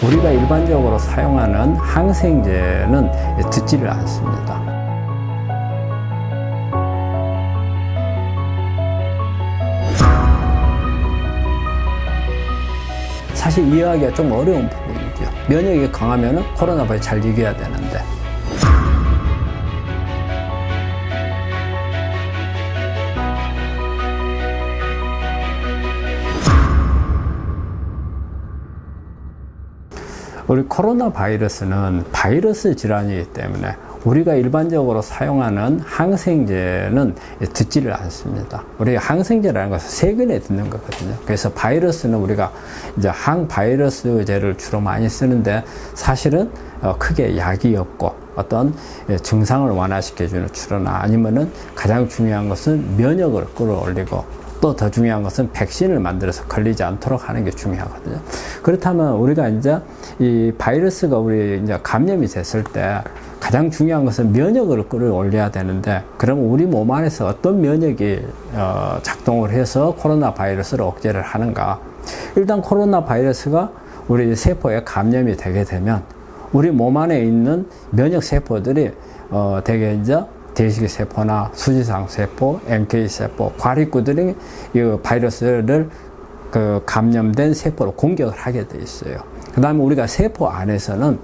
우리가 일반적으로 사용하는 항생제는 듣지를 않습니다. 사실 이해하기가 좀 어려운 부분이죠. 면역이 강하면 코로나 바이러스 잘 이겨야 되는데. 우리 코로나 바이러스는 바이러스 질환이기 때문에 우리가 일반적으로 사용하는 항생제는 듣지를 않습니다. 우리가 항생제라는 것은 세균에 듣는 거거든요. 그래서 바이러스는 우리가 이제 항바이러스제를 주로 많이 쓰는데 사실은 크게 약이 없고 어떤 증상을 완화시켜주는 주로나 아니면은 가장 중요한 것은 면역을 끌어올리고 또 더 중요한 것은 백신을 만들어서 걸리지 않도록 하는 게 중요하거든요. 그렇다면 우리가 이제 이 바이러스가 우리 이제 감염이 됐을 때 가장 중요한 것은 면역을 끌어올려야 되는데, 그럼 우리 몸 안에서 어떤 면역이 작동을 해서 코로나 바이러스를 억제를 하는가? 일단 코로나 바이러스가 우리 세포에 감염이 되게 되면 우리 몸 안에 있는 면역 세포들이 되게 이제 대식세포나 수지상세포, NK세포, 과립구들이 이 바이러스를 감염된 세포로 공격을 하게 돼 있어요. 그 다음에 우리가 세포 안에서는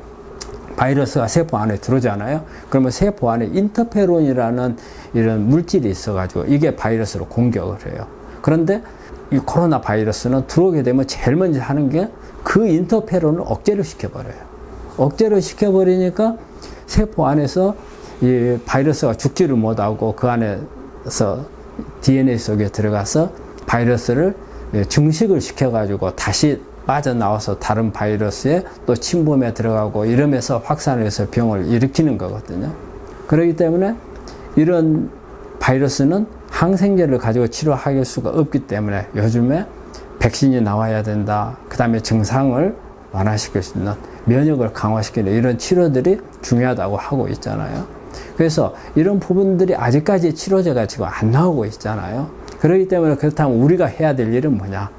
바이러스가 세포 안에 들어오잖아요. 그러면 세포 안에 인터페론이라는 이런 물질이 있어가지고 이게 바이러스로 공격을 해요. 그런데 이 코로나 바이러스는 들어오게 되면 제일 먼저 하는 게 그 인터페론을 억제를 시켜버려요. 억제를 시켜버리니까 세포 안에서 이 바이러스가 죽지를 못하고 그 안에서 DNA 속에 들어가서 바이러스를 증식을 시켜가지고 다시 빠져나와서 다른 바이러스에 또 침범에 들어가고 이러면서 확산을 해서 병을 일으키는 거거든요. 그렇기 때문에 이런 바이러스는 항생제를 가지고 치료할 수가 없기 때문에 요즘에 백신이 나와야 된다. 그 다음에 증상을 완화시킬 수 있는 면역을 강화시키는 이런 치료들이 중요하다고 하고 있잖아요. 그래서 이런 부분들이 아직까지 치료제가 지금 안 나오고 있잖아요. 그렇기 때문에 그렇다면 우리가 해야 될 일은 뭐냐?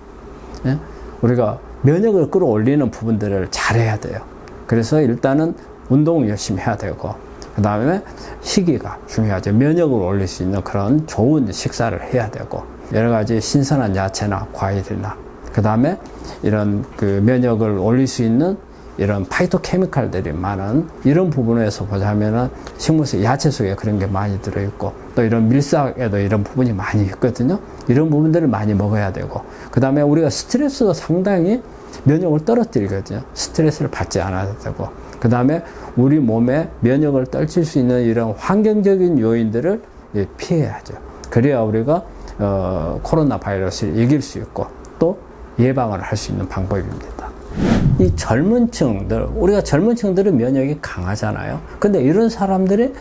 예? 우리가 면역을 끌어올리는 부분들을 잘해야 돼요. 그래서 일단은 운동을 열심히 해야 되고, 그 다음에 시기가 중요하죠. 면역을 올릴 수 있는 그런 좋은 식사를 해야 되고, 여러 가지 신선한 야채나 과일이나, 그 다음에 이런 면역을 올릴 수 있는 이런 파이토케미칼들이 많은 이런 부분에서 보자면은 식물성 야채 속에 그런 게 많이 들어있고, 또 이런 밀싹에도 이런 부분이 많이 있거든요. 이런 부분들을 많이 먹어야 되고, 그 다음에 우리가 스트레스도 상당히 면역을 떨어뜨리거든요. 스트레스를 받지 않아도 되고, 그 다음에 우리 몸에 면역을 떨칠 수 있는 이런 환경적인 요인들을 피해야죠. 그래야 우리가 코로나 바이러스를 이길 수 있고 또 예방을 할 수 있는 방법입니다. 이 젊은 층들, 우리가 젊은 층들은 면역이 강하잖아요. 근데 이런 사람들이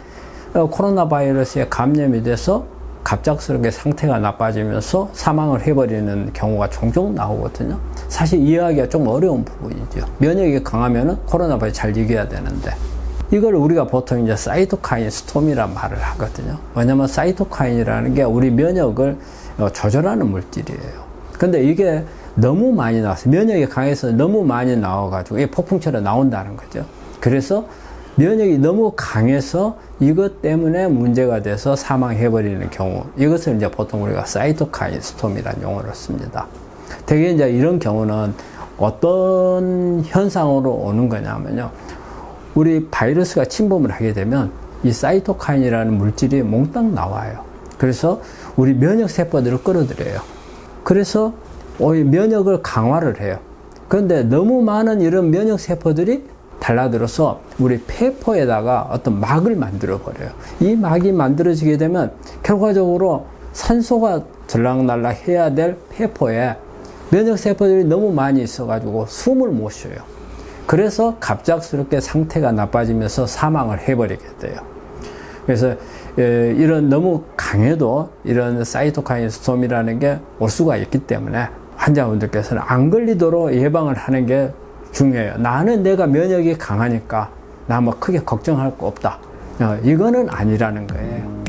코로나 바이러스에 감염이 돼서 갑작스럽게 상태가 나빠지면서 사망을 해버리는 경우가 종종 나오거든요. 사실 이해하기가 좀 어려운 부분이죠. 면역이 강하면 코로나 바이러스 잘 이겨야 되는데, 이걸 우리가 보통 이제 사이토카인 스톰이란 말을 하거든요. 왜냐면 사이토카인이라는 게 우리 면역을 조절하는 물질이에요. 근데 이게 너무 많이 나와서, 면역이 강해서 너무 많이 나와가지고 이게 폭풍처럼 나온다는 거죠. 그래서 면역이 너무 강해서 이것 때문에 문제가 돼서 사망해버리는 경우, 이것을 이제 보통 우리가 사이토카인 스톰이라는 용어를 씁니다. 대개 이제 이런 경우는 어떤 현상으로 오는 거냐면요, 우리 바이러스가 침범을 하게 되면 이 사이토카인이라는 물질이 몽땅 나와요. 그래서 우리 면역 세포들을 끌어들여요. 그래서 면역을 강화를 해요. 그런데 너무 많은 이런 면역 세포들이 달라들어서 우리 폐포에다가 어떤 막을 만들어 버려요. 이 막이 만들어지게 되면 결과적으로 산소가 들락날락 해야 될 폐포에 면역 세포들이 너무 많이 있어가지고 숨을 못 쉬어요. 그래서 갑작스럽게 상태가 나빠지면서 사망을 해버리게 돼요. 그래서 이런 너무 강해도 이런 사이토카인 스톰이라는 게 올 수가 있기 때문에 환자분들께서는 안 걸리도록 예방을 하는 게 중요해요. 나는 내가 면역이 강하니까 나 뭐 크게 걱정할 거 없다. 이거는 아니라는 거예요.